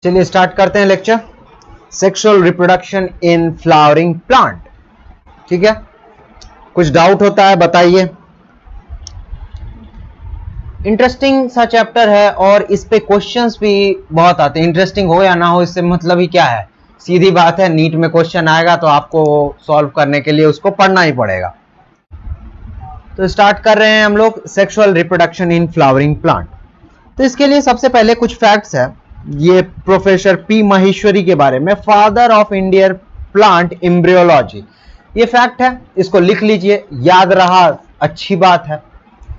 चलिए स्टार्ट करते हैं lecture. Sexual reproduction in flowering plant. ठीक है, कुछ डाउट होता है बताइए। इंटरेस्टिंग सा चैप्टर है और इस पे क्वेश्चंस भी बहुत आते हैं। इंटरेस्टिंग हो या ना हो इससे मतलब ही क्या है, सीधी बात है, नीट में क्वेश्चन आएगा तो आपको सॉल्व करने के लिए उसको पढ़ना ही पड़ेगा। तो स्टार्ट कर रहे हैं हम लोग sexual reproduction in flowering plant. तो इसके लिए सबसे पहले कुछ फैक्ट्स है। ये प्रोफेसर पी महेश्वरी के बारे में, father of Indian plant embryology, ये फैक्ट है, इसको लिख लीजिए, याद रहा अच्छी बात है,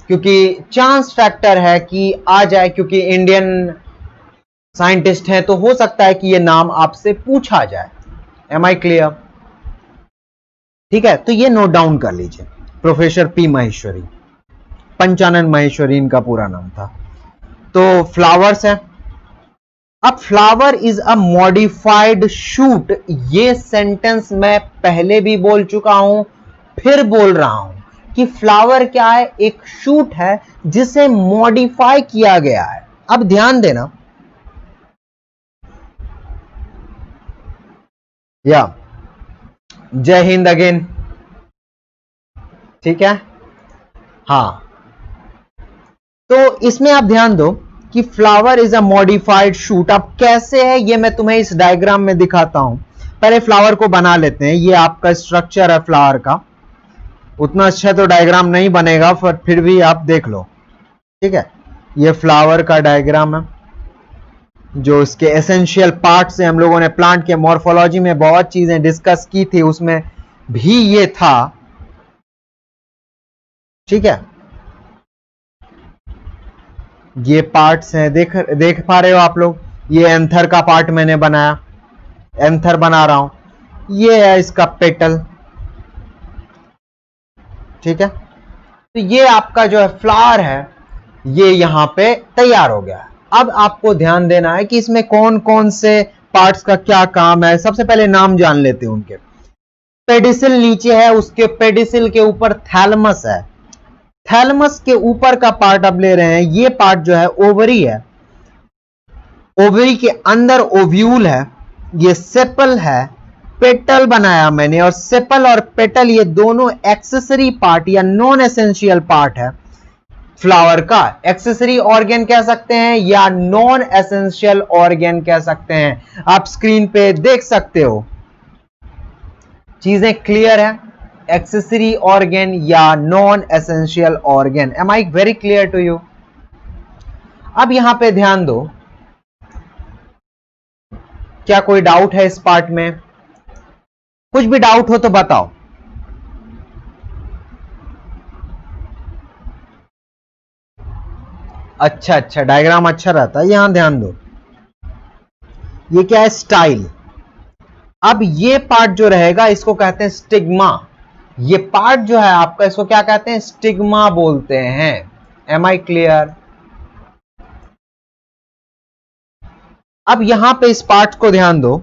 क्योंकि चांस फैक्टर है कि आ जाए, क्योंकि इंडियन साइंटिस्ट है तो हो सकता है कि ये नाम आपसे पूछा जाए। Am I clear? ठीक है, तो ये नोट डाउन कर लीजिए, प्रोफेसर पी महेश्वरी, पंचानन महेश्वरी इनका पूरा नाम था। तो फ्लावर्स है। अब flower is a modified shoot, ये सेंटेंस मैं पहले भी बोल चुका हूं, फिर बोल रहा हूं कि फ्लावर क्या है, एक शूट है जिसे मॉडिफाई किया गया है। अब ध्यान देना, या जय हिंद अगेन। ठीक है, हां, तो इसमें आप ध्यान दो कि flower is a modified shoot. अब कैसे है ये मैं तुम्हें इस डायग्राम में दिखाता हूं। पहले फ्लावर को बना लेते हैं। ये आपका स्ट्रक्चर है फ्लावर का, उतना अच्छा तो डायग्राम नहीं बनेगा पर फिर भी आप देख लो। ठीक है, ये फ्लावर का डायग्राम है, जो इसके एसेंशियल पार्ट से हम लोगों ने प्लांट के मॉर्फोलॉजी में बहुत चीजें डिस्कस की थी, उसमें भी ये था। ठीक है, ये पार्ट्स हैं, देख पा रहे हो आप लोग। ये एंथर का पार्ट मैंने बनाया, एंथर बना रहा हूं। ये है इसका पेटल। ठीक है, तो ये आपका जो है फ्लावर है, ये यहां पे तैयार हो गया। अब आपको ध्यान देना है कि इसमें कौन कौन से पार्ट्स का क्या काम है। सबसे पहले नाम जान लेते हैं उनके। पेडिसिल नीचे है, उसके पेडिसिल के ऊपर थैलमस है। थैलमस के ऊपर का पार्ट अब ले रहे हैं, ये पार्ट जो है ओवरी है। ओवरी के अंदर ओव्यूल है, ये सेपल है। पेटल बनाया मैंने, और सेपल और पेटल ये दोनों एक्सेसरी पार्ट या नॉन एसेंशियल पार्ट है फ्लावर का। एक्सेसरी ऑर्गन कह सकते हैं या नॉन एसेंशियल ऑर्गन कह सकते हैं। आप स्क्रीन पे देख सकते हो, चीजें क्लियर है। एक्सेसरी ऑर्गन या non essential organ. Am I very clear to you? अब यहां पे ध्यान दो, क्या कोई डाउट है इस पार्ट में? कुछ भी डाउट हो तो बताओ। अच्छा, डायग्राम अच्छा रहता है, यहां ध्यान दो। ये क्या है? स्टाइल। अब ये पार्ट जो रहेगा इसको कहते हैं स्टिग्मा। ये पार्ट जो है आपका, इसको क्या कहते हैं? स्टिग्मा बोलते हैं। Am I clear? अब यहां पे इस पार्ट को ध्यान दो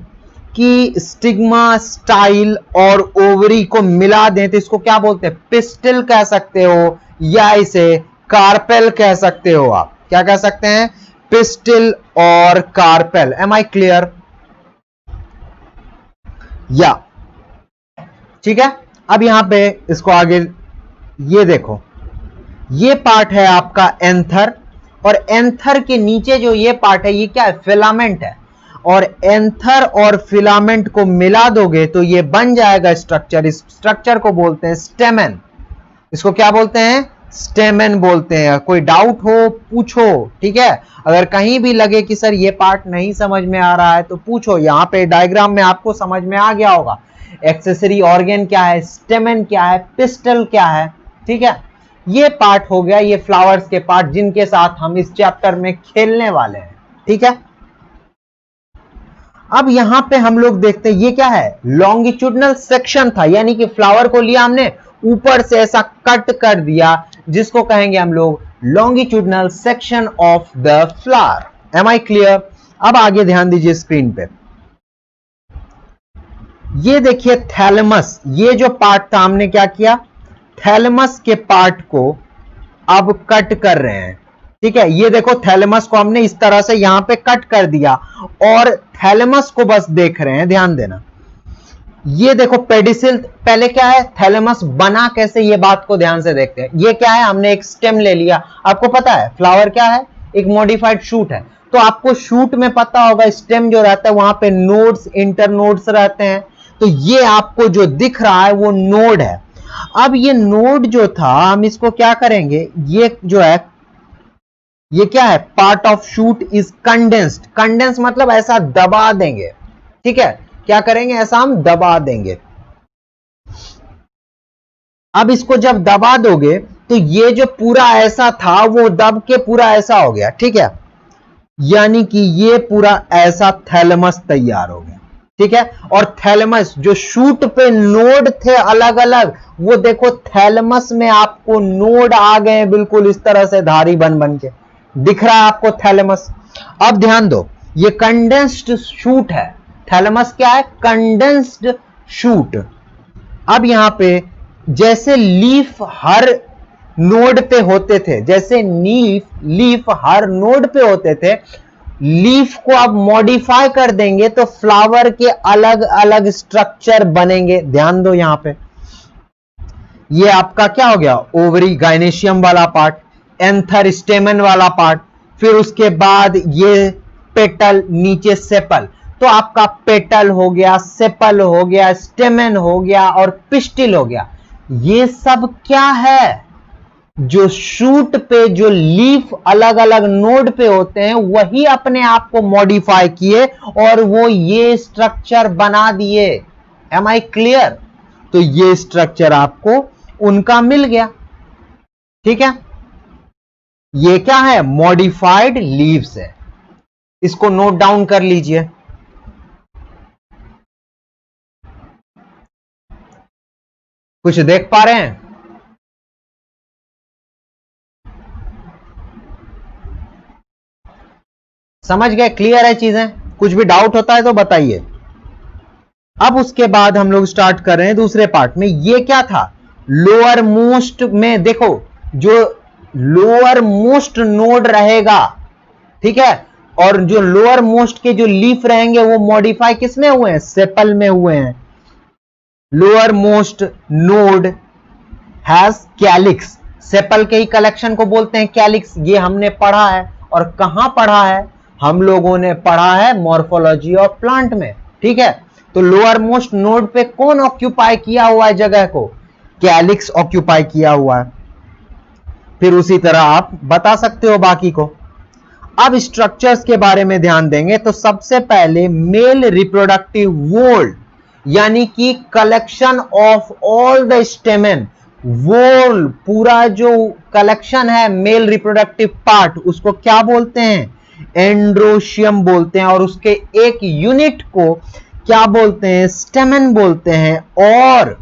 कि स्टिग्मा, स्टाइल और ओवरी को मिला दें तो इसको क्या बोलते हैं? पिस्टिल कह सकते हो, या इसे कार्पेल कह सकते हो। आप क्या कह सकते हैं? पिस्टिल और कार्पेल। M I clear? या ठीक है। अब यहां पे इसको आगे, ये देखो, ये पार्ट है आपका एंथर, और एंथर के नीचे जो ये पार्ट है ये क्या है? फिलामेंट है। और एंथर और फिलामेंट को मिला दोगे तो ये बन जाएगा स्ट्रक्चर। इस स्ट्रक्चर को बोलते हैं स्टेमेन। इसको क्या बोलते हैं? स्टेमेन बोलते हैं। कोई डाउट हो पूछो, ठीक है। अगर कहीं भी लगे कि सर ये पार्ट नहीं समझ में आ रहा है तो पूछो। यहां पे डायग्राम में आपको समझ में आ गया होगा एक्सेसरी ऑर्गन क्या है, स्टेमेन क्या है, पिस्टल क्या है। ठीक है, ये पार्ट हो गया, ये फ्लावर्स के पार्ट जिनके साथ हम इस चैप्टर में खेलने वाले हैं। ठीक है, अब यहां पे हम लोग देखते हैं ये क्या है? लॉन्गिट्यूडनल सेक्शन था, यानी कि फ्लावर को लिया हमने, ऊपर से ऐसा कट कर दिया, जिसको कहेंगे हम लोग longitudinal section of the flower. Am I clear? अब आगे ध्यान दीजिए स्क्रीन पे, ये देखिए थैलेमस। ये जो पार्ट था हमने क्या किया? थैलेमस के पार्ट को अब कट कर रहे हैं। ठीक है, ये देखो थैलेमस को हमने इस तरह से यहां पे कट कर दिया और थैलेमस को बस देख रहे हैं, ध्यान देना। ये देखो पेडिसिल, पहले क्या है, थैलेमस बना कैसे, ये बात को ध्यान से देखते हैं। ये क्या है, हमने एक स्टेम ले लिया। आपको पता है फ्लावर क्या है, एक मॉडिफाइड शूट है। तो आपको शूट में पता होगा स्टेम जो रहता है वहां पे नोड्स, इंटरनोड्स रहते हैं। तो ये आपको जो दिख रहा है वो नोड है। अब ये नोड जो था, हम इसको क्या करेंगे, ये जो है ये क्या है, part of shoot is condensed. Condense मतलब ऐसा दबा देंगे, ठीक है, क्या करेंगे, ऐसा हम दबा देंगे। अब इसको जब दबा दोगे तो ये जो पूरा ऐसा था वो दब के पूरा ऐसा हो गया, ठीक है, यानी कि ये पूरा ऐसा थैलेमस तैयार हो गया, ठीक है। और थैलेमस जो शूट पे नोड थे अलग अलग, वो देखो थैलेमस में आपको नोड आ गए बिल्कुल इस तरह से धारी बन बन के दिख रहा है आपको थैलेमस। अब ध्यान दो, ये कंडेंस्ड शूट है, थैलेमस क्या है, कंडेंस्ड शूट। अब यहां पे जैसे लीफ हर नोड पे होते थे, जैसे लीफ हर नोड पे होते थे, लीफ को अब मॉडिफाई कर देंगे तो फ्लावर के अलग अलग स्ट्रक्चर बनेंगे। ध्यान दो यहां पे, ये आपका क्या हो गया, ओवरी गाइनेशियम वाला पार्ट, एंथर स्टेमन वाला पार्ट, फिर उसके बाद ये पेटल, नीचे सेपल। तो आपका पेटल हो गया, सेपल हो गया, स्टेमन हो गया और पिस्टिल हो गया। ये सब क्या है, जो शूट पे जो लीफ अलग अलग नोड पे होते हैं वही अपने आप को मॉडिफाई किए और वो ये स्ट्रक्चर बना दिए। Am I clear? तो ये स्ट्रक्चर आपको उनका मिल गया, ठीक है। ये क्या है, मॉडिफाइड लीव्स है। इसको नोट डाउन कर लीजिए। कुछ देख पा रहे हैं? समझ गए? क्लियर है चीजें? कुछ भी डाउट होता है तो बताइए। अब उसके बाद हम लोग स्टार्ट कर रहे हैं दूसरे पार्ट में। ये क्या था, लोअर मोस्ट में देखो जो लोअर मोस्ट नोड रहेगा, ठीक है, और जो लोअर मोस्ट के जो लीफ रहेंगे वो मॉडिफाई किसमें हुए हैं, सेपल में हुए हैं। Lower most node has calyx, sepal के ही कलेक्शन को बोलते हैं कैलिक्स। ये हमने पढ़ा है, और कहां पढ़ा है, हम लोगों ने पढ़ा है मॉर्फोलॉजी ऑफ प्लांट में, ठीक है। तो लोअर मोस्ट नोड पे कौन ऑक्यूपाई किया हुआ है जगह को, कैलिक्स ऑक्यूपाई किया हुआ है। फिर उसी तरह आप बता सकते हो बाकी को। अब स्ट्रक्चर्स के बारे में ध्यान देंगे तो सबसे पहले मेल रिप्रोडक्टिव वॉल, यानी कि collection of all the स्टेमन, wall पूरा जो कलेक्शन है मेल रिप्रोडक्टिव पार्ट, उसको क्या बोलते हैं, एंड्रोशियम बोलते हैं। और उसके एक यूनिट को क्या बोलते हैं, स्टेमन बोलते हैं और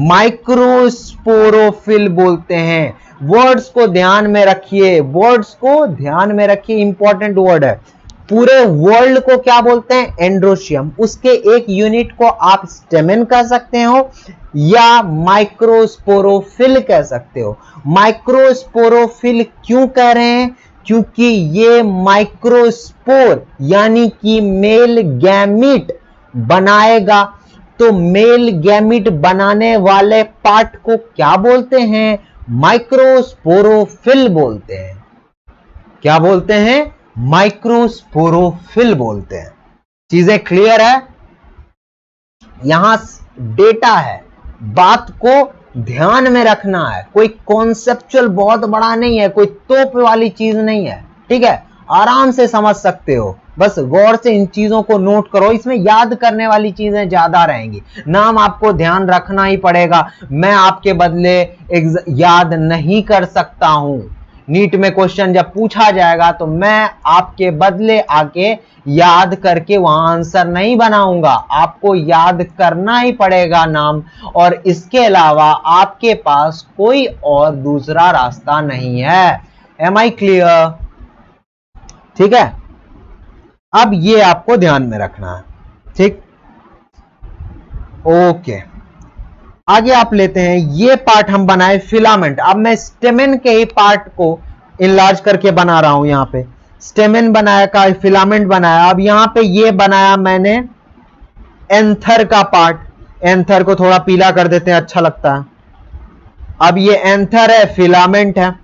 माइक्रोस्पोरोफिल बोलते हैं। वर्ड्स को ध्यान में रखिए, वर्ड्स को ध्यान में रखिए, इंपॉर्टेंट वर्ड है। पूरे वर्ल्ड को क्या बोलते हैं, एंड्रोशियम। उसके एक यूनिट को आप स्टेमन कह सकते हो या माइक्रोस्पोरोफिल कह सकते हो। माइक्रोस्पोरोफिल क्यों कह रहे हैं, क्योंकि ये माइक्रोस्पोर यानी कि मेल गैमीट बनाएगा। तो मेल गैमीट बनाने वाले पार्ट को क्या बोलते हैं, माइक्रोस्पोरोफिल बोलते हैं। क्या बोलते हैं, माइक्रोस्पोरोफिल बोलते हैं। चीजें क्लियर है? यहां डेटा है, बात को ध्यान में रखना है। कोई कॉन्सेप्चुअल बहुत बड़ा नहीं है, कोई तोप वाली चीज नहीं है, ठीक है, आराम से समझ सकते हो। बस गौर से इन चीजों को नोट करो, इसमें याद करने वाली चीजें ज्यादा रहेंगी। नाम आपको ध्यान रखना ही पड़ेगा, मैं आपके बदले याद नहीं कर सकता हूं। नीट में क्वेश्चन जब पूछा जाएगा तो मैं आपके बदले आके याद करके वहां आंसर नहीं बनाऊंगा, आपको याद करना ही पड़ेगा नाम, और इसके अलावा आपके पास कोई और दूसरा रास्ता नहीं है। Am I clear? ठीक है, अब ये आपको ध्यान में रखना है, ठीक। ओके, आगे आप लेते हैं। ये पार्ट हम बनाए फिलामेंट। अब मैं स्टेमेन के ही पार्ट को इनलार्ज करके बना रहा हूं यहां पे, स्टेमेन बनाया का फिलामेंट बनाया। अब यहां पे ये बनाया मैंने एंथर का पार्ट, एंथर को थोड़ा पीला कर देते हैं, अच्छा लगता है। अब ये एंथर है, फिलामेंट है।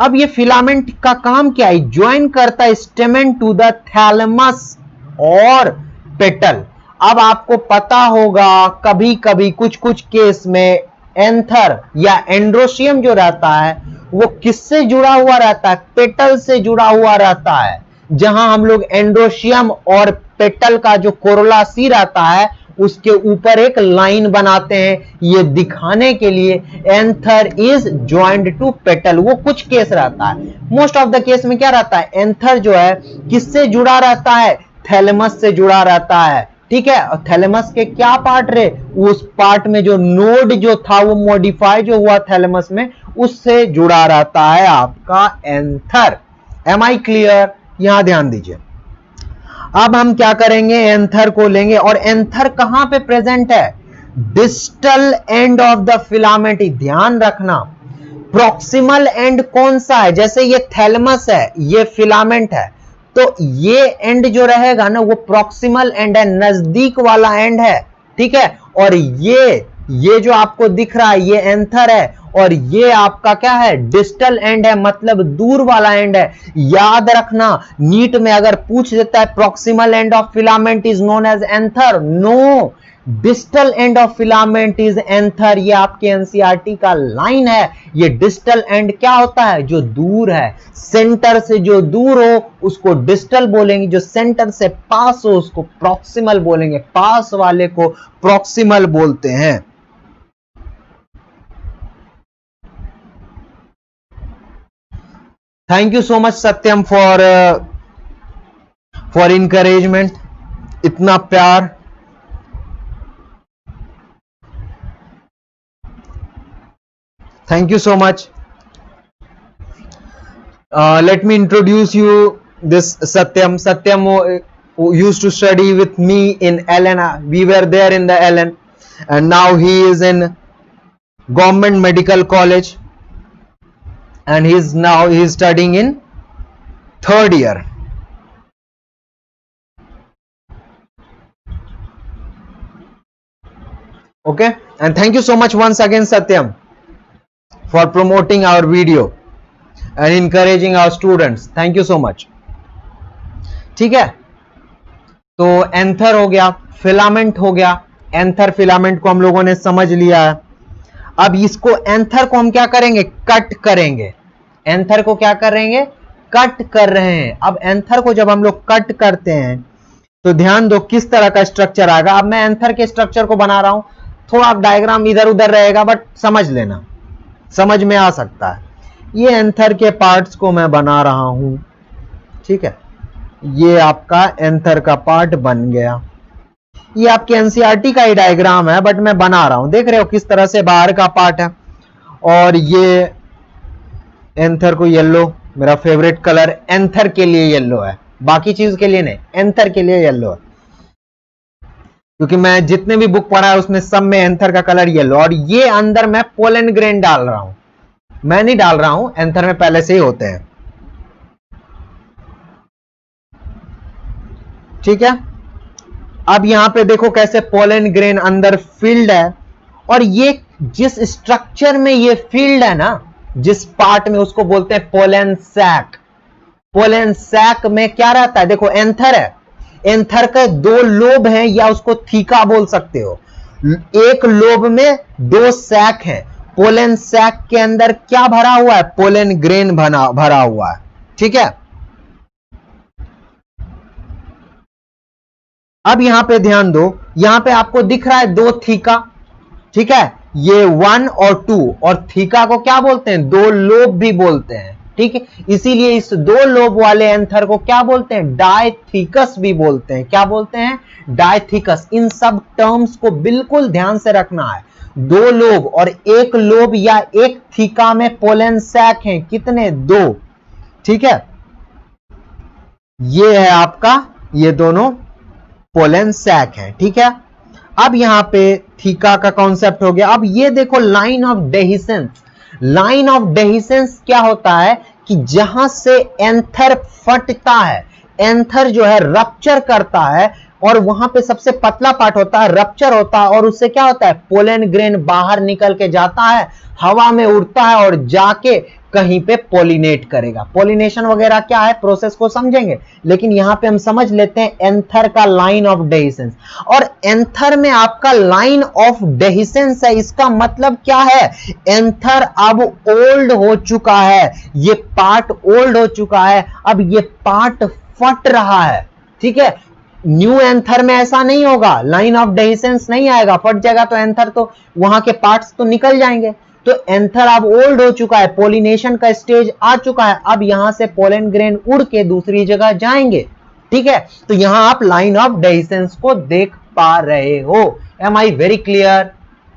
अब ये फिलामेंट का काम क्या है, ज्वाइन करता है स्टेमेन टू द थैलेमस और पेटल। अब आपको पता होगा कभी कभी कुछ कुछ केस में एंथर या एंड्रोशियम जो रहता है वो किससे जुड़ा हुआ रहता है, पेटल से जुड़ा हुआ रहता है। जहां हम लोग एंड्रोशियम और पेटल का जो कोरोला सी रहता है उसके ऊपर एक लाइन बनाते हैं, ये दिखाने के लिए anther is joined to petal. वो कुछ केस रहता है, मोस्ट ऑफ द केस में क्या रहता है, एंथर जो है किससे जुड़ा रहता है, थैलेमस से जुड़ा रहता है। ठीक है, और थैलेमस के क्या पार्ट रहे, उस पार्ट में जो नोड जो था वो मॉडिफाई जो हुआ थैलेमस में, उससे जुड़ा रहता है आपका एंथर। M I clear? यहां ध्यान दीजिए। अब हम क्या करेंगे, एंथर को लेंगे, और एंथर कहां पे प्रेजेंट है, distal end of the filament. ध्यान रखना प्रॉक्सिमल एंड कौन सा है, जैसे ये थैलेमस है, ये फिलामेंट है, तो ये एंड जो रहेगा ना वो प्रॉक्सिमल एंड है, नजदीक वाला एंड है। ठीक है, और ये जो आपको दिख रहा है ये एंथर है, और ये आपका क्या है, डिस्टल एंड है, मतलब दूर वाला एंड है। याद रखना नीट में अगर पूछ देता है proximal end of filament is known as anther, no, distal end of filament is anther. ये आपके एनसीईआरटी का लाइन है। ये डिस्टल एंड क्या होता है, जो दूर है, सेंटर से जो दूर हो उसको डिस्टल बोलेंगे, जो सेंटर से पास हो उसको प्रॉक्सिमल बोलेंगे, पास वाले को प्रॉक्सिमल बोलते हैं। Thank you so much Satyam for encouragement, इतना प्यार। Thank you so much. Let me introduce you this Satyam. Satyam who used to study with me in LN. We were there in the LN, and now he is in Government Medical College, and he is studying in 3rd year. Okay, and thank you so much once again, Satyam, for promoting our video and encouraging our students. Thank you so much. ठीक है, तो anther हो गया, filament हो गया। Anther filament को हम लोगों ने समझ लिया है। अब इसको एंथर को हम क्या करेंगे, कट करेंगे। एंथर को क्या करेंगे, कट कर रहे हैं। अब एंथर को जब हम लोग कट करते हैं तो ध्यान दो किस तरह का स्ट्रक्चर आएगा। अब मैं एंथर के स्ट्रक्चर को बना रहा हूं, थोड़ा डायग्राम इधर उधर रहेगा बट समझ लेना, समझ में आ सकता है। ये एंथर के पार्ट्स को मैं बना रहा हूं, ठीक है, ये आपका एंथर का पार्ट बन गया। ये आपके एनसीईआरटी का ही डायग्राम है बट मैं बना रहा हूं, देख रहे हो किस तरह से बाहर का पार्ट है। और ये एंथर को येलो, मेरा फेवरेट कलर एंथर के लिए येलो है, बाकी चीज के लिए नहीं, एंथर के लिए येलो है, क्योंकि मैं जितने भी बुक पढ़ा है उसमें सब में एंथर का कलर येलो। और ये अंदर मैं पोलन ग्रेन डाल रहा हूं, मैं नहीं डाल रहा हूं, एंथर में पहले से ही होते हैं। ठीक है, अब यहां पे देखो कैसे पोलन ग्रेन अंदर फील्ड है, और ये जिस स्ट्रक्चर में ये फील्ड है ना, जिस पार्ट में, उसको बोलते हैं पोलन सैक। पोलन सैक में क्या रहता है, देखो एंथर है, एंथर के 2 लोब हैं या उसको थीका बोल सकते हो। एक लोब में 2 सैक हैं। पोलन सैक के अंदर क्या भरा हुआ है, पोलन ग्रेन भरा हुआ है। ठीक है, अब यहां पे ध्यान दो, यहां पे आपको दिख रहा है 2 थीका, ठीक है, ये 1 और 2, और थीका को क्या बोलते हैं, 2 लोब भी बोलते हैं। ठीक है, इसीलिए इस 2 लोब वाले एंथर को क्या बोलते हैं, डायथीकस भी बोलते हैं। क्या बोलते हैं, डायथीकस। इन सब टर्म्स को बिल्कुल ध्यान से रखना है। 2 लोब और 1 लोब या 1 थीका में पोलन सैक हैं, कितने, 2। ठीक है, ये है आपका, ये दोनों पोलन सैक है। ठीक है, अब यहां पे थीका का कॉन्सेप्ट हो गया। अब ये देखो line of dehiscence. Line of dehiscence क्या होता है कि जहां से एंथर फटता है, एंथर जो है रप्चर करता है और वहां पे सबसे पतला पार्ट होता है, रप्चर होता है और उससे क्या होता है, पोलन ग्रेन बाहर निकल के जाता है, हवा में उड़ता है और जाके कहीं पे पोलिनेट करेगा। पोलिनेशन वगैरह क्या है, प्रोसेस को समझेंगे, लेकिन यहां पे हम समझ लेते हैं एंथर का लाइन ऑफ डेहिसेंस। और एंथर में आपका लाइन ऑफ डेहिसेंस है, इसका मतलब क्या है, एंथर अब ओल्ड हो चुका है, ये पार्ट ओल्ड हो चुका है, अब ये पार्ट फट रहा है। ठीक है, न्यू एंथर में ऐसा नहीं होगा, लाइन ऑफ डेहिसेंस नहीं आएगा, फट जाएगा तो एंथर तो वहां के पार्ट्स तो निकल जाएंगे। तो एंथर अब ओल्ड हो चुका है, पोलिनेशन का स्टेज आ चुका है, अब यहां से पोलन ग्रेन उड़ के दूसरी जगह जाएंगे। ठीक है, तो यहां आप लाइन ऑफ डेहिसेंस को देख पा रहे हो। Am I very clear?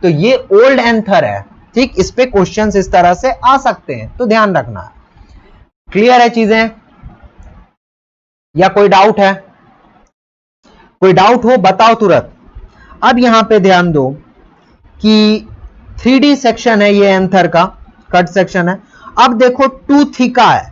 तो ये ओल्ड एंथर है। ठीक, इस पे क्वेश्चंस इस तरह से आ सकते हैं, तो ध्यान रखना। क्लियर है चीजें या कोई डाउट है? कोई डाउट हो बताओ तुरंत। अब यहां पे ध्यान दो कि 3D सेक्शन है, ये एंथर का कट सेक्शन है। अब देखो टू थीका है,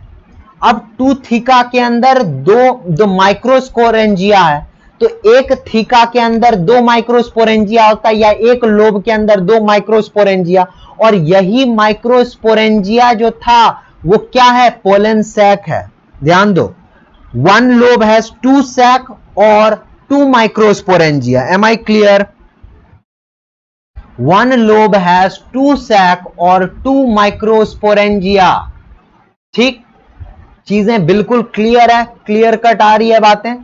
अब टू थीका के अंदर दो माइक्रोस्पोरेंजिया है, तो एक थीका के अंदर 2 माइक्रोस्पोरेंजिया होता है या एक लोब के अंदर 2 माइक्रोस्पोरेंजिया, और यही माइक्रोस्पोरेंजिया जो था वो क्या है, पोलन सैक है। ध्यान दो, 1 लोब हैज 2 सैक और 2 microsporangia. Am I clear? 1 lobe has 2 sac और 2 माइक्रोस्पोरेंजिया। ठीक, चीजें बिल्कुल क्लियर है, क्लियर कट आ रही है बातें।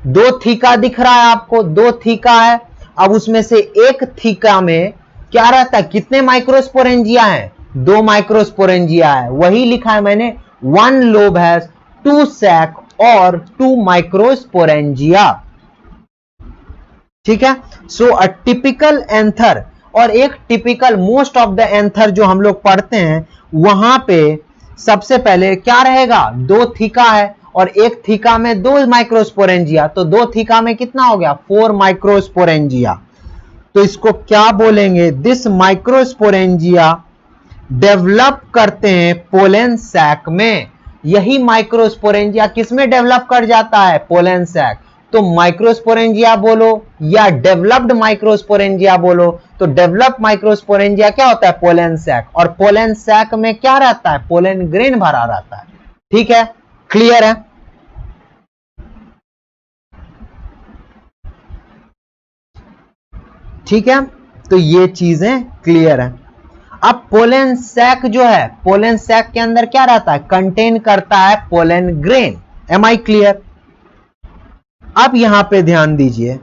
2 थीका दिख रहा है आपको, 2 थीका है, अब उसमें से एक थीका में क्या रहता है, कितने माइक्रोस्पोरेंजिया है, 2 माइक्रोस्पोरेंजिया है, वही लिखा है मैंने, 1 लोब हैज 2 सैक और 2 माइक्रोस्पोरेंजिया। ठीक है, सो अ टिपिकल एंथर और एक typical, most of the anther जो हम लोग पढ़ते हैं वहां पे सबसे पहले क्या रहेगा, 2 थीका है और एक थीका में 2 माइक्रोस्पोरेंजिया, तो 2 थीका में कितना हो गया, 4 माइक्रोस्पोरेंजिया। तो इसको क्या बोलेंगे, दिस माइक्रोस्पोरेंजिया डेवलप करते हैं पोलन सैक में। यही माइक्रोस्पोरेंजिया किसमें डेवलप कर जाता है, पोलन सैक। तो माइक्रोस्पोरेंजिया बोलो या डेवलप्ड माइक्रोस्पोरेंजिया बोलो, तो डेवलप्ड माइक्रोस्पोरेंजिया क्या होता है, पोलन सैक, और पोलन सैक में क्या रहता है, पोलन ग्रेन भरा रहता है। ठीक है, क्लियर है? ठीक है, तो ये चीजें क्लियर है। अब पोलन सैक जो है, पोलन सैक के अंदर क्या रहता है, कंटेन करता है pollen grain. Am I clear? अब यहां पे ध्यान दीजिए,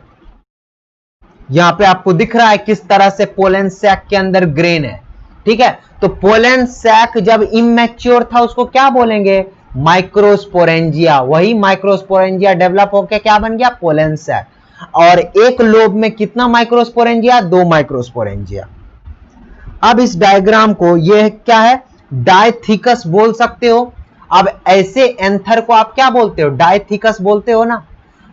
यहां पे आपको दिख रहा है किस तरह से पोलन सैक के अंदर ग्रेन है। ठीक है, तो पोलन सैक जब इमैच्योर था उसको क्या बोलेंगे, माइक्रोस्पोरेंजिया। वही माइक्रोस्पोरेंजिया डेवलप होकर क्या बन गया, पोलन सैक। और एक लोब में कितना माइक्रोस्पोरेंजिया, 2 माइक्रोस्पोरेंजिया। अब इस डायग्राम को, ये क्या है, डायथीकस बोल सकते हो। अब ऐसे एंथर को आप क्या बोलते हो, डायथीकस बोलते हो ना।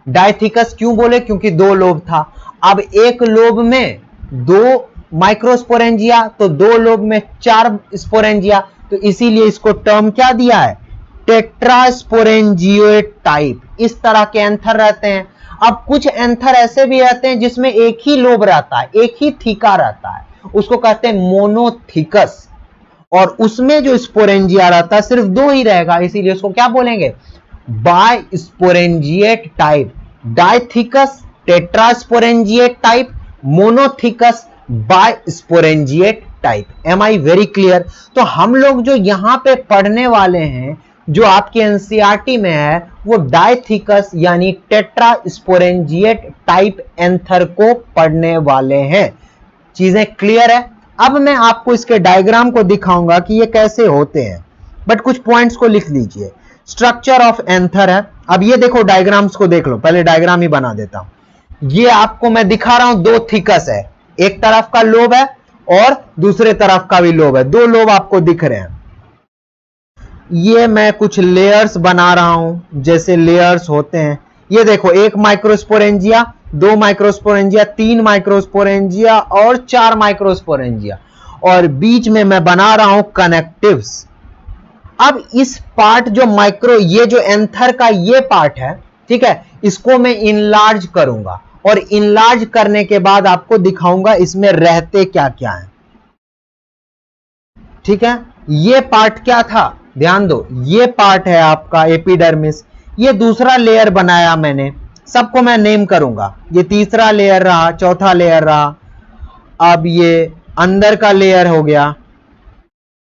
डायथीकस क्यों बोले, क्योंकि 2 लोब था। अब एक लोब में 2 माइक्रोस्पोरेंजिया, तो 2 लोब में 4 स्पोरेंजिया, तो इसीलिए इसको टर्म क्या दिया है, टेट्रास्पोरेंजिएट टाइप। इस तरह के एंथर रहते हैं। अब कुछ एंथर ऐसे भी रहते हैं जिसमें एक ही लोब रहता है, एक ही थीका रहता है, उसको कहते हैं मोनोथीकस, और उसमें जो स्पोरेंजिया रहता है सिर्फ 2 ही रहेगा, इसीलिए उसको क्या बोलेंगे, bisporangiate type. Dithecous tetrasporangiate type, monothecous bisporangiate type. Am I very clear? तो हम लोग जो यहां पे पढ़ने वाले हैं, जो आपके एनसीईआरटी में है, वो डायथीकस यानी टेट्रास्पोरेंजिएट टाइप एंथर को पढ़ने वाले हैं। चीजें क्लियर है? अब मैं आपको इसके डायग्राम को दिखाऊंगा कि ये कैसे होते हैं, बट कुछ पॉइंट्स को लिख लीजिए। स्ट्रक्चर ऑफ एंथर है। अब ये देखो, डायग्राम्स को देख लो, पहले डायग्राम ही बना देता हूं। ये आपको मैं दिखा रहा हूं, 2 थीकस है, एक तरफ का लोब है और दूसरे तरफ का भी लोब है, 2 लोब आपको दिख रहे हैं। ये मैं कुछ लेयर्स बना रहा हूं, जैसे लेयर्स होते हैं। ये देखो, 1 माइक्रोस्पोरेंजिया, 2 माइक्रोस्पोरेंजिया, 3 माइक्रोस्पोरेंजिया और 4 माइक्रोस्पोरेंजिया, और बीच में मैं बना रहा हूं कनेक्टिव्स। अब इस पार्ट जो माइक्रो, ये जो एंथर का ये पार्ट है, ठीक है, इसको मैं इनलार्ज करूंगा और इनलार्ज करने के बाद आपको दिखाऊंगा इसमें रहते क्या क्या है। ठीक है, ये पार्ट क्या था, ध्यान दो, ये पार्ट है आपका एपिडर्मिस। ये दूसरा लेयर बनाया मैंने, सबको मैं नेम करूंगा। ये तीसरा लेयर रहा, चौथा लेयर रहा, अब ये अंदर का लेयर हो गया,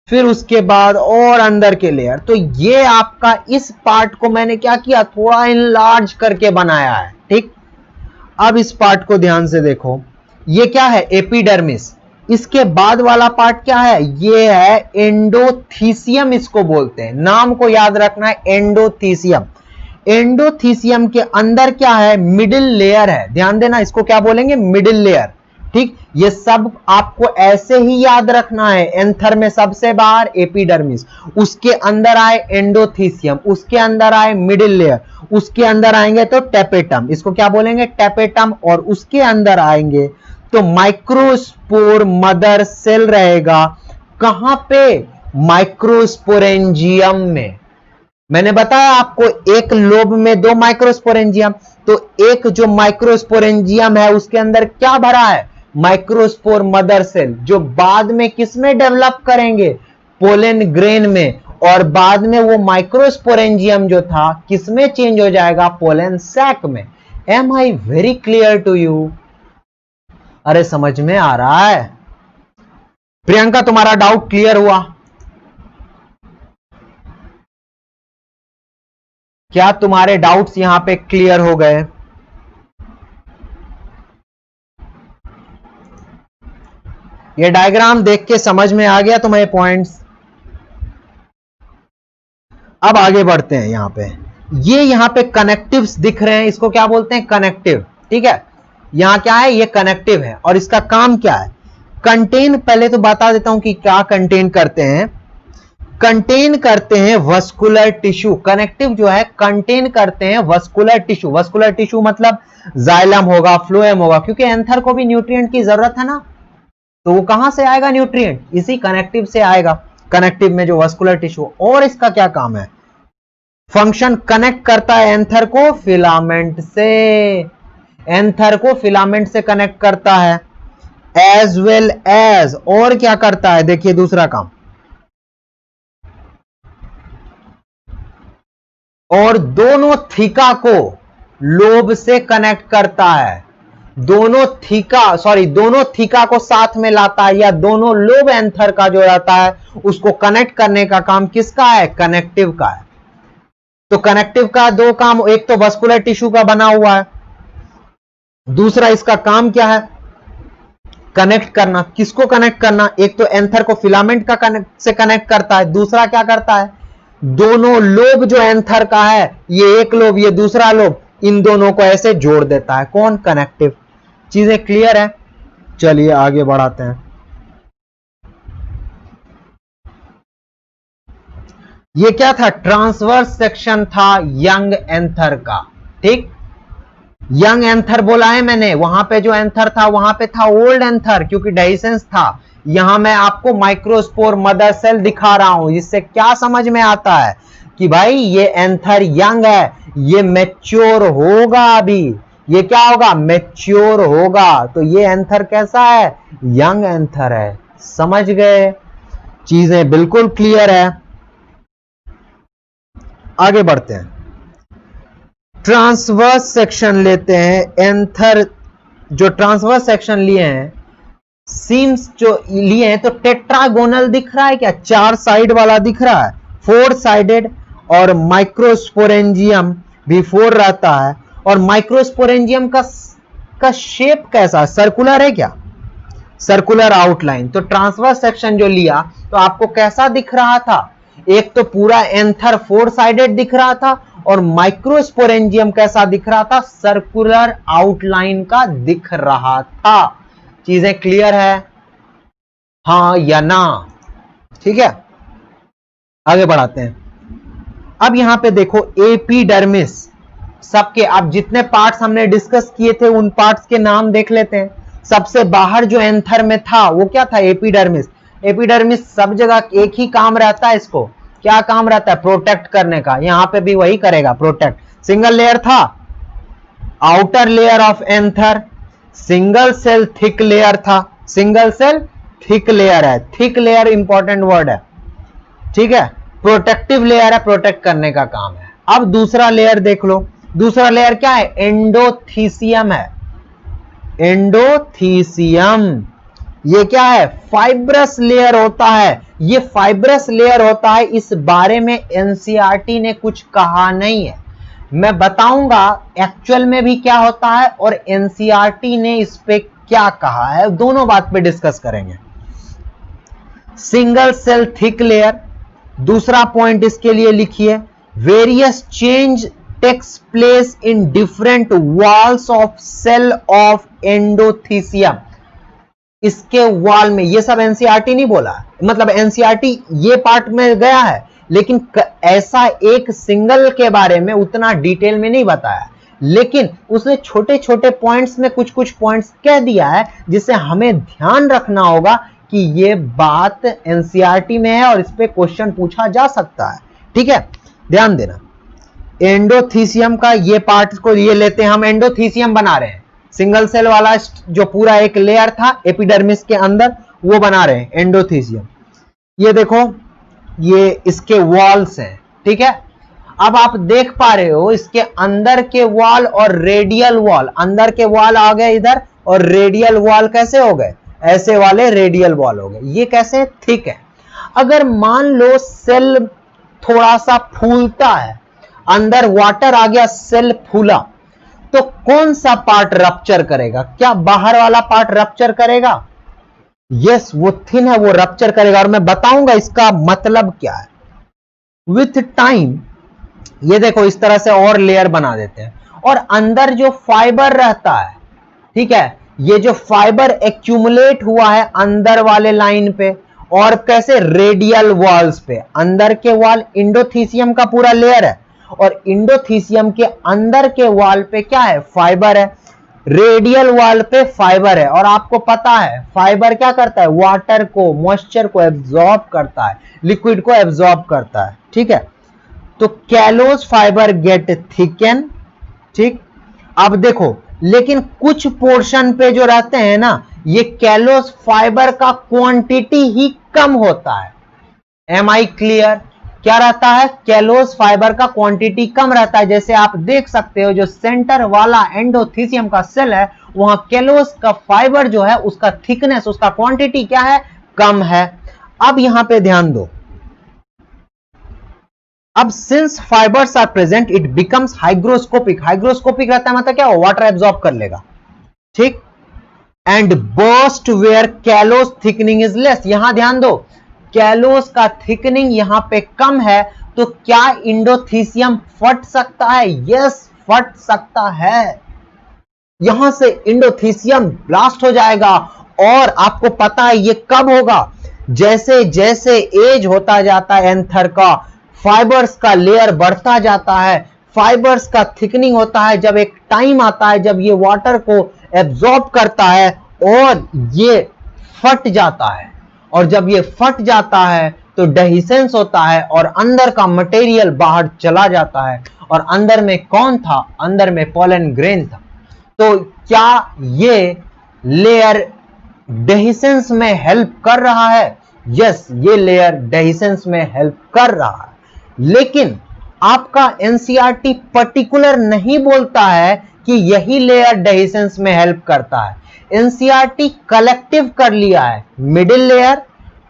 फिर उसके बाद और अंदर के लेयर। तो ये आपका इस पार्ट को मैंने क्या किया, थोड़ा इनलार्ज करके बनाया है। ठीक, अब इस पार्ट को ध्यान से देखो, ये क्या है, एपिडर्मिस। इसके बाद वाला पार्ट क्या है, ये है एंडोथीसियम, इसको बोलते हैं, नाम को याद रखना है, एंडोथीसियम। एंडोथीसियम के अंदर क्या है, मिडिल लेयर है, ध्यान देना, इसको क्या बोलेंगे, मिडिल लेयर। ठीक, ये सब आपको ऐसे ही याद रखना है। एंथर में सबसे बाहर एपिडर्मिस, उसके अंदर आए एंडोथीसियम, उसके अंदर आए मिडिल लेयर, उसके अंदर आएंगे तो टेपेटम, इसको क्या बोलेंगे, टेपेटम, और उसके अंदर आएंगे तो माइक्रोस्पोर मदर सेल रहेगा। कहां पे, माइक्रोस्पोरेंजियम में। मैंने बताया आपको एक लोब में 2 माइक्रोस्पोरेंजियम, तो एक जो माइक्रोस्पोरेंजियम है उसके अंदर क्या भरा है, माइक्रोस्पोर मदर सेल, जो बाद में किसमें डेवलप करेंगे, पोलन ग्रेन में, और बाद में वो माइक्रोस्पोरेंजियम जो था किसमें चेंज हो जाएगा, पोलन सैक में। Am I very clear to you? अरे समझ में आ रहा है? प्रियंका, तुम्हारा डाउट क्लियर हुआ क्या? तुम्हारे डाउट्स यहां पे क्लियर हो गए? ये डायग्राम देख के समझ में आ गया तुम्हें पॉइंट्स? अब आगे बढ़ते हैं। यहां पे ये यहां पे कनेक्टिव्स दिख रहे हैं, इसको क्या बोलते हैं, कनेक्टिव। ठीक है, यहां क्या है, ये कनेक्टिव है, और इसका काम क्या है, कंटेन, पहले तो बता देता हूं कि क्या कंटेन करते हैं। कंटेन करते हैं वस्कुलर टिश्यू। कनेक्टिव जो है कंटेन करते हैं वस्कुलर टिश्यू। वस्कुलर टिश्यू मतलब जाइलम होगा, फ्लोएम होगा, क्योंकि एंथर को भी न्यूट्रिएंट की जरूरत है ना, तो वो कहां से आएगा न्यूट्रिएंट, इसी कनेक्टिव से आएगा। कनेक्टिव में जो वस्कुलर टिश्यू, और इसका क्या काम है, फंक्शन, कनेक्ट करता है एंथर को फिलामेंट से, एंथर को फिलामेंट से कनेक्ट करता है, एज वेल एज, और क्या करता है, देखिए दूसरा काम, और दोनों थीका को लोब से कनेक्ट करता है। दोनों थीका को साथ में लाता है, या दोनों लोब एंथर का जो रहता है उसको कनेक्ट करने का काम किसका है, कनेक्टिव का है। तो कनेक्टिव का 2 काम, एक तो वस्कुलर टिश्यू का बना हुआ है, दूसरा इसका काम क्या है, कनेक्ट करना। किसको कनेक्ट करना, एक तो एंथर को फिलामेंट का से कनेक्ट करता है, दूसरा क्या करता है, दोनों लोब जो एंथर का है, ये एक लोब, ये दूसरा लोब, इन दोनों को ऐसे जोड़ देता है। कौन, कनेक्टिव। चीजें क्लियर है? चलिए आगे बढ़ाते हैं। ये क्या था, ट्रांसवर्स सेक्शन था यंग एंथर का। ठीक, यंग एंथर बोला है मैंने, वहां पे जो एंथर था वहां पे था ओल्ड एंथर, क्योंकि डाइसेंस था। यहां मैं आपको माइक्रोस्पोर मदर सेल दिखा रहा हूं, इससे क्या समझ में आता है कि भाई ये एंथर यंग है, ये मैच्योर होगा, अभी ये क्या होगा, मैच्योर होगा। तो ये एंथर कैसा है, यंग एंथर है। समझ गए? चीजें बिल्कुल क्लियर है। आगे बढ़ते हैं, ट्रांसवर्स सेक्शन लेते हैं। एंथर जो ट्रांसवर्स सेक्शन लिए हैं, सीम्स जो लिए हैं, तो टेट्रागोनल दिख रहा है क्या, 4 साइड वाला दिख रहा है, 4 साइडेड, और माइक्रोस्पोरेंजियम भी 4 रहता है। और माइक्रोस्पोरेंजियम का शेप कैसा, सर्कुलर है क्या, सर्कुलर आउटलाइन। तो ट्रांसवर्स सेक्शन जो लिया तो आपको कैसा दिख रहा था, एक तो पूरा एंथर 4 साइडेड दिख रहा था, और माइक्रोस्पोरेंजियम कैसा दिख रहा था, सर्कुलर आउटलाइन का दिख रहा था। चीजें क्लियर है, हां या ना? ठीक है, आगे बढ़ाते हैं। अब यहां पे देखो एपिडर्मिस, सबके अब जितने पार्ट्स हमने डिस्कस किए थे उन पार्ट्स के नाम देख लेते हैं। सबसे बाहर जो एंथर में था वो क्या था, एपिडर्मिस। एपिडर्मिस सब जगह एक ही काम रहता है, इसको क्या काम रहता है? प्रोटेक्ट करने का। यहां पे भी वही करेगा, प्रोटेक्ट। सिंगल लेयर था, outer layer of anther, single cell thick layer था, सिंगल सेल थिक लेयर है। थिक लेयर इंपॉर्टेंट वर्ड है, ठीक है। प्रोटेक्टिव लेयर है, प्रोटेक्ट करने का काम है। अब दूसरा लेयर देख लो। दूसरा लेयर क्या है? एंडोथीसियम है। एंडोथीसियम ये क्या है? फाइब्रस लेयर होता है। ये फाइब्रस लेयर होता है, इस बारे में एनसीईआरटी ने कुछ कहा नहीं है। मैं बताऊंगा एक्चुअल में भी क्या होता है और एनसीईआरटी ने इस पे क्या कहा है, दोनों बात पे डिस्कस करेंगे। सिंगल सेल थिक लेयर, दूसरा पॉइंट इसके लिए लिखिए, various change takes place in different walls of cell of endothecium. इसके वॉल में, ये सब एनसीईआरटी नहीं बोला, मतलब एनसीईआरटी ये पार्ट में गया है, लेकिन ऐसा एक सिंगल के बारे में उतना डिटेल में नहीं बताया, लेकिन उसने छोटे छोटे पॉइंट्स में कुछ कुछ पॉइंट्स कह दिया है जिसे हमें ध्यान रखना होगा कि ये बात एनसीईआरटी में है और इस पे क्वेश्चन पूछा जा सकता है, ठीक है। ध्यान देना, एंडोथीसियम का ये पार्ट को ये लेते हैं हम, एंडोथीसियम बना रहे हैं। सिंगल सेल वाला जो पूरा एक लेयर था एपिडर्मिस के अंदर, वो बना रहे हैं एंडोथीसियम। ये देखो, ये इसके वॉल्स हैं, ठीक है। अब आप देख पा रहे हो इसके अंदर के वॉल और रेडियल वॉल, अंदर के वॉल आ गए इधर और रेडियल वॉल कैसे हो गए? ऐसे वाले रेडियल वॉल हो गए। ये कैसे? थिक है। अगर मान लो सेल थोड़ा सा फूलता है, अंदर वाटर आ गया, सेल फूला, तो कौन सा पार्ट रप्चर करेगा? क्या बाहर वाला पार्ट रप्चर करेगा? यस, वो थिन है, वो रप्चर करेगा, और मैं बताऊंगा इसका मतलब क्या है। विथ टाइम ये देखो इस तरह से और लेयर बना देते हैं, और अंदर जो फाइबर रहता है, ठीक है, ये जो फाइबर एक्यूमुलेट हुआ है अंदर वाले लाइन पे, और कैसे? रेडियल वॉल्स पे। अंदर के वॉल एंडोथीसियम का पूरा लेयर है, और एंडोथीसियम के अंदर के वॉल पे क्या है? फाइबर है। रेडियल वॉल पे फाइबर है, और आपको पता है फाइबर क्या करता है? वाटर को, मॉइस्चर को एब्जॉर्ब करता है, लिक्विड को एब्जॉर्ब करता है, ठीक है। तो कैलोस फाइबर गेट थिकन, ठीक। अब देखो, लेकिन कुछ पोर्शन पे जो रहते हैं ना, ये कैलोस फाइबर का क्वांटिटी ही कम होता है। Am I clear? क्या रहता है? कैलोस फाइबर का क्वांटिटी कम रहता है। जैसे आप देख सकते हो, जो सेंटर वाला एंडोथीसियम का सेल है, वहां कैलोस का फाइबर जो है, उसका थिकनेस, उसका क्वांटिटी क्या है? कम है। अब यहां पे ध्यान दो, अब since fibres are present it becomes hygroscopic. Hygroscopic रहता है मतलब क्या? वाटर एब्जॉर्ब कर लेगा, ठीक। And burst where callose thickening is less. यहां ध्यान दो, कैलोस का थिकनिंग यहां पे कम है, तो क्या एंडोथीसियम फट सकता है? यस, फट सकता है। यहां से एंडोथीसियम ब्लास्ट हो जाएगा, और आपको पता है ये कब होगा? जैसे जैसे एज होता जाता है एंथर का, फाइबर्स का लेयर बढ़ता जाता है, फाइबर्स का थिकनिंग होता है। जब एक टाइम आता है जब ये वाटर को एब्जॉर्ब करता है और ये फट जाता है, और जब ये फट जाता है तो डेहिसेंस होता है, और अंदर का मटेरियल बाहर चला जाता है। और अंदर में कौन था? अंदर में पोलन ग्रेन था। तो क्या ये लेयर डेहिसेंस में हेल्प कर रहा है? यस, ये लेयर डेहिसेंस में हेल्प कर रहा है। लेकिन आपका एनसीईआरटी पर्टिकुलर नहीं बोलता है कि यही लेयर डेहिसेंस में हेल्प करता है। एनसीईआरटी कलेक्टिव कर लिया है, मिडिल लेयर,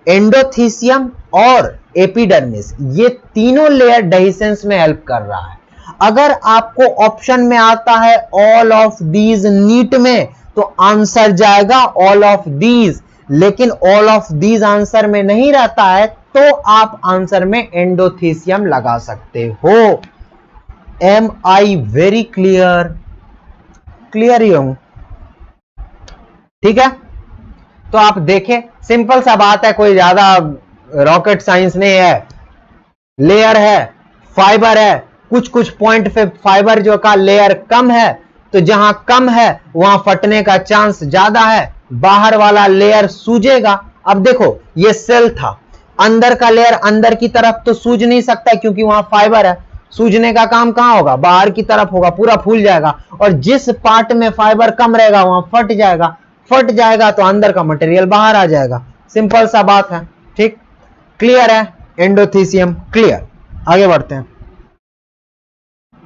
एंडोथीसियम और एपिडर्मिस, ये तीनों लेयर डेहिसेंस में हेल्प कर रहा है। अगर आपको ऑप्शन में आता है ऑल ऑफ दीज नीट में, तो आंसर जाएगा ऑल ऑफ दीज, लेकिन ऑल ऑफ दीज आंसर में नहीं रहता है, तो आप आंसर में एंडोथीसियम लगा सकते हो। Am I very clear? Clear ही हूं, ठीक है। तो आप देखें, सिंपल सा बात है, कोई ज्यादा रॉकेट साइंस नहीं है। लेयर है, फाइबर है, कुछ कुछ पॉइंट पे फाइबर जो का लेयर कम है, तो जहां कम है वहां फटने का चांस ज्यादा है, बाहर वाला लेयर सूजेगा। अब देखो, ये सेल था, अंदर का लेयर अंदर की तरफ तो सूज नहीं सकता क्योंकि वहां फाइबर है, सूजने का काम कहां होगा, बाहर की तरफ होगा, पूरा फूल जाएगा। और जिस पार्ट में फाइबर कम रहेगा वहां फट जाएगा, फट जाएगा तो अंदर का मटेरियल बाहर आ जाएगा। सिंपल सा बात है, ठीक, क्लियर है, एंडोथीसियम क्लियर। आगे बढ़ते हैं।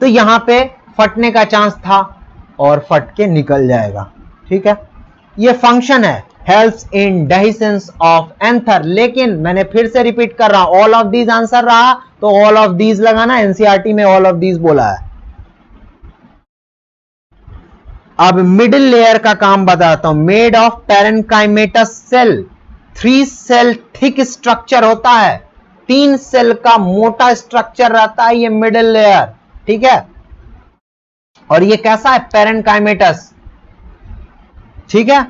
तो यहां पे फटने का चांस था और फट के निकल जाएगा, ठीक है। ये फंक्शन है, helps in dehiscence of anther. लेकिन मैंने फिर से रिपीट कर रहा हूं, ऑल ऑफ दीज आंसर रहा तो ऑल ऑफ दीज लगाना, एनसीईआरटी में ऑल ऑफ दीज बोला है। अब मिडिल लेयर का काम बताता हूं। Made of parenchymatous cell, 3 cell thick structure होता है, 3 सेल का मोटा स्ट्रक्चर रहता है ये मिडिल लेयर, ठीक है। और ये कैसा है, पैरेन्काइमेटस, ठीक है।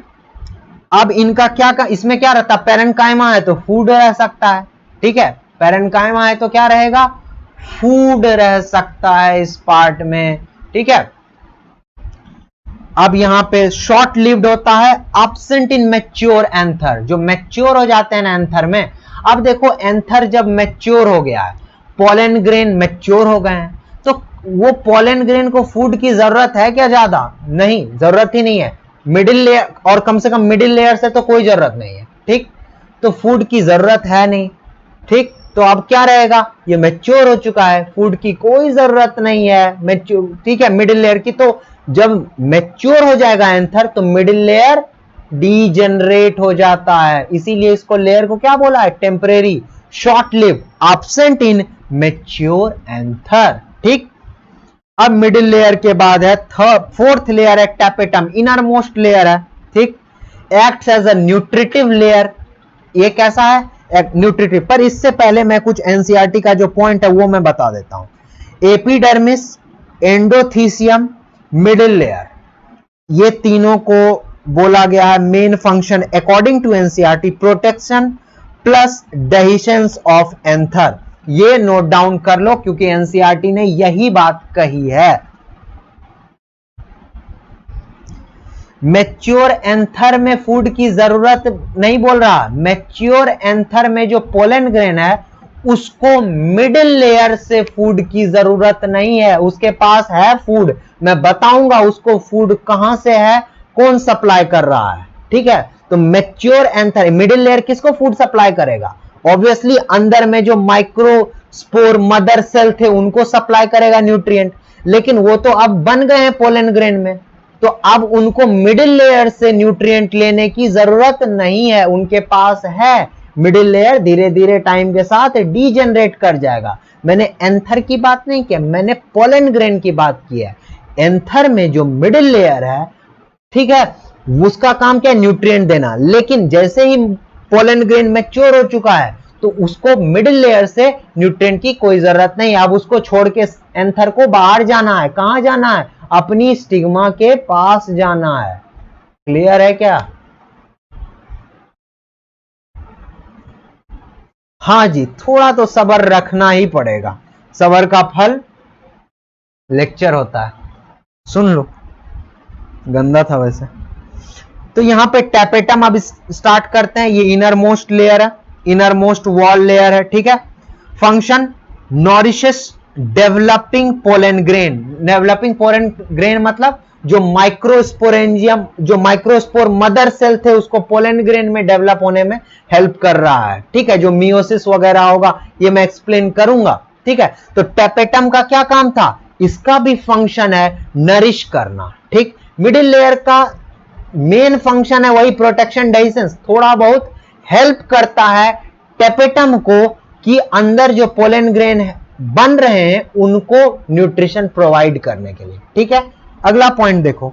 अब इनका क्या इसमें क्या रहता है, पैरेन्काइमा है तो फूड रह सकता है, ठीक है। पैरेन्काइमा है तो क्या रहेगा, फूड रह सकता है इस पार्ट में, ठीक है। अब यहां पे शॉर्ट लिव्ड होता है, एब्सेंट इन मैच्योर एंथर, जो मैच्योर हो जाते हैं ना एंथर में। अब देखो एंथर जब मैच्योर हो गया है, पोलन ग्रेन मैच्योर हो गए हैं, तो वो पोलन ग्रेन को फूड की जरूरत है क्या, ज्यादा नहीं, जरूरत ही नहीं है। मिडिल लेयर, और कम से कम मिडिल लेयर से तो कोई जरूरत नहीं है, ठीक, तो फूड की जरूरत है नहीं, ठीक। तो अब क्या रहेगा, ये मैच्योर हो चुका है, फूड की कोई जरूरत नहीं है, मैच्योर, ठीक है, मिडिल लेयर की। तो जब मैच्योर हो जाएगा एंथर तो मिडिल लेयर डीजेनरेट हो जाता है, इसीलिए इसको लेयर को क्या बोला है, temporary, short live, absent in mature anther, ठीक। अब मिडिल लेयर के बाद है फोर्थ लेयर है टैपेटम, इनर मोस्ट लेयर है, ठीक, acts as a nutritive layer. ये कैसा है, एक न्यूट्रिटिव। पर इससे पहले मैं कुछ एनसीईआरटी का जो पॉइंट है वो मैं बता देता हूं। एपिडर्मिस, एंडोथीसियम, मिडिल लेयर, ये तीनों को बोला गया है main function according to NCERT protection plus dehiscence of anther. ये नोट डाउन कर लो क्योंकि एनसीईआरटी ने यही बात कही है। मैच्योर एंथर में फूड की जरूरत नहीं बोल रहा, मैच्योर एंथर में जो पोलन ग्रेन है उसको मिडिल लेयर से फूड की जरूरत नहीं है, उसके पास है फूड। मैं बताऊंगा उसको फूड कहां से है, कौन सप्लाई कर रहा है, ठीक है। तो मैच्योर एंथर, मिडिल लेयर किसको फूड सप्लाई करेगा, ऑब्वियसली अंदर में जो माइक्रोस्पोर मदर सेल थे उनको सप्लाई करेगा न्यूट्रिएंट, लेकिन वो तो अब बन गए हैं पोलन ग्रेन में, तो अब उनको मिडिल लेयर से न्यूट्रिएंट लेने की जरूरत नहीं है, उनके पास है। मिडिल लेयर धीरे धीरे टाइम के साथ डीजेनरेट कर जाएगा। मैंने एंथर की बात नहीं की, मैंने पोलन ग्रेन की बात की है। एंथर में जो मिडिल लेयर है, ठीक है, उसका काम क्या है, न्यूट्रिएंट देना। लेकिन जैसे ही पोलन ग्रेन मैच्योर हो चुका है तो उसको मिडिल लेयर से न्यूट्रिएंट की कोई जरूरत नहीं, अब उसको छोड़ के एंथर को बाहर जाना है। कहां जाना है, अपनी स्टिग्मा के पास जाना है। क्लियर है क्या, हाँ जी, थोड़ा तो सब्र रखना ही पड़ेगा, सब्र का फल लेक्चर होता है, सुन लो। गंदा था वैसे। तो यहां पे टैपेटम अब स्टार्ट करते हैं। ये इनर मोस्ट लेयर है, इनर मोस्ट वॉल लेयर है, ठीक है। Function nourishes developing pollen grain. Developing pollen grain मतलब जो माइक्रोस्पोरेंजियम, जो माइक्रोस्पोर मदर सेल थे उसको पोलन ग्रेन में डेवलप होने में हेल्प कर रहा है, ठीक है। जो मियोसिस वगैरह होगा ये मैं एक्सप्लेन करूंगा, ठीक है। तो टैपेटम का क्या काम था, इसका भी फंक्शन है नरिश करना, ठीक। मिडिल लेयर का मेन फंक्शन है वही प्रोटेक्शन, डेहिसेंस, थोड़ा बहुत हेल्प करता है टैपेटम को कि अंदर जो पोलन ग्रेन बन रहे हैं उनको न्यूट्रिशन प्रोवाइड करने के लिए, ठीक है। अगला पॉइंट देखो,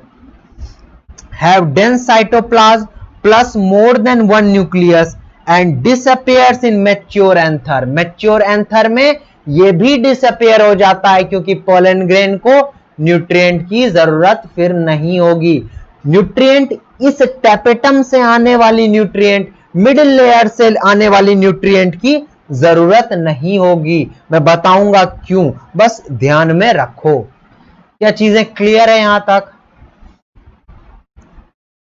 have dense cytoplasm plus more than one nucleus and disappears in mature anther. Mature anther में ये भी डिसअपियर हो जाता है क्योंकि पोलन ग्रेन को न्यूट्रिएंट की जरूरत फिर नहीं होगी। न्यूट्रिएंट इस टैपेटम से आने वाली न्यूट्रिएंट, मिडिल लेयर से आने वाली न्यूट्रिएंट की जरूरत नहीं होगी। मैं बताऊंगा क्यों, बस ध्यान में रखो। क्या चीजें क्लियर है यहां तक,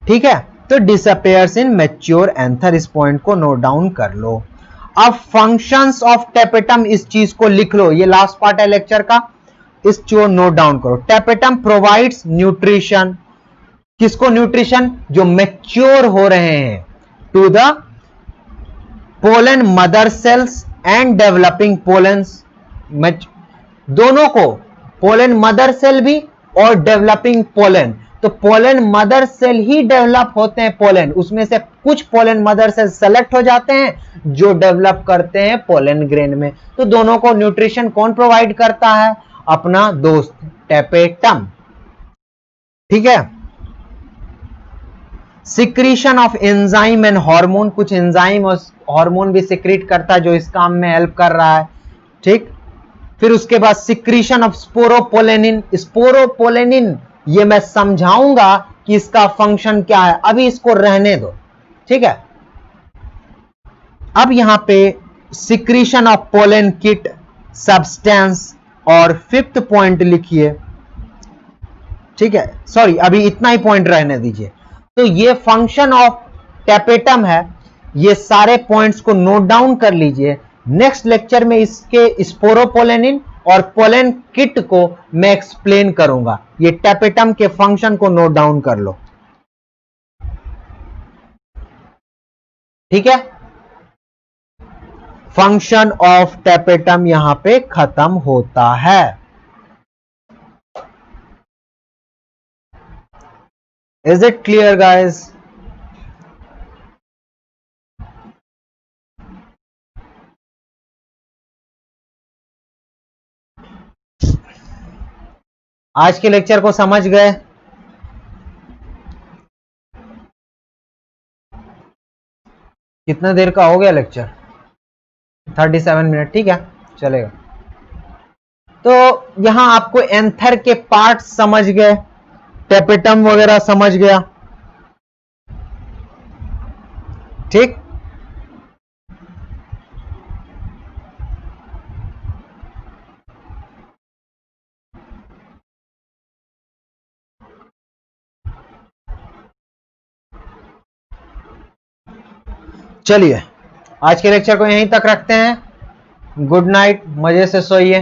ठीक है। तो डिसअपियर्स इन मैच्योर एंथर, इस पॉइंट को नोट डाउन कर लो। अब फंक्शंस ऑफ टेपेटम, इस चीज को लिख लो, ये लास्ट पार्ट है लेक्चर का, इस चीज को नोट डाउन करो। टेपेटम प्रोवाइड्स न्यूट्रिशन, किसको न्यूट्रिशन? जो मैच्योर हो रहे हैं, to the pollen mother cells and developing pollens, दोनों को, पोलन मदर सेल भी और डेवलपिंग पोलन। तो पोलन मदर सेल ही डेवलप होते हैं पोलन, उसमें से कुछ पोलन मदर सेल सेलेक्ट हो जाते हैं जो डेवलप करते हैं पोलन ग्रेन में। तो दोनों को न्यूट्रिशन कौन प्रोवाइड करता है? अपना दोस्त टेपेटम। ठीक है। Secretion of enzyme and hormone, कुछ एंजाइम और हार्मोन भी सिक्रीट करता है जो इस काम में हेल्प कर रहा है। ठीक। फिर उसके बाद सिक्रीशन ऑफ स्पोरोपोलेनिन। स्पोरोपोलेनिन ये मैं समझाऊंगा कि इसका फंक्शन क्या है, अभी इसको रहने दो। ठीक है। अब यहां पे secretion of pollen kit substance, और फिफ्थ पॉइंट लिखिए। ठीक है, सॉरी अभी इतना ही पॉइंट रहने दीजिए। तो ये फंक्शन ऑफ टेपेटम है, ये सारे पॉइंट्स को नोट डाउन कर लीजिए। नेक्स्ट लेक्चर में इसके स्पोरोपोलेनिन और पोलन किट को मैं एक्सप्लेन करूंगा। ये टेपेटम के फंक्शन को नोट डाउन कर लो। ठीक है। फंक्शन ऑफ टेपेटम यहां पे खत्म होता है। Is it clear guys? आज के लेक्चर को समझ गए? कितना देर का हो गया लेक्चर? 37 मिनट। ठीक है, चलेगा। तो यहां आपको एंथर के पार्ट समझ गए, टेपेटम वगैरह समझ गया। ठीक। चलिए आज के लेक्चर को यहीं तक रखते हैं। गुड नाइट, मजे से सोइए।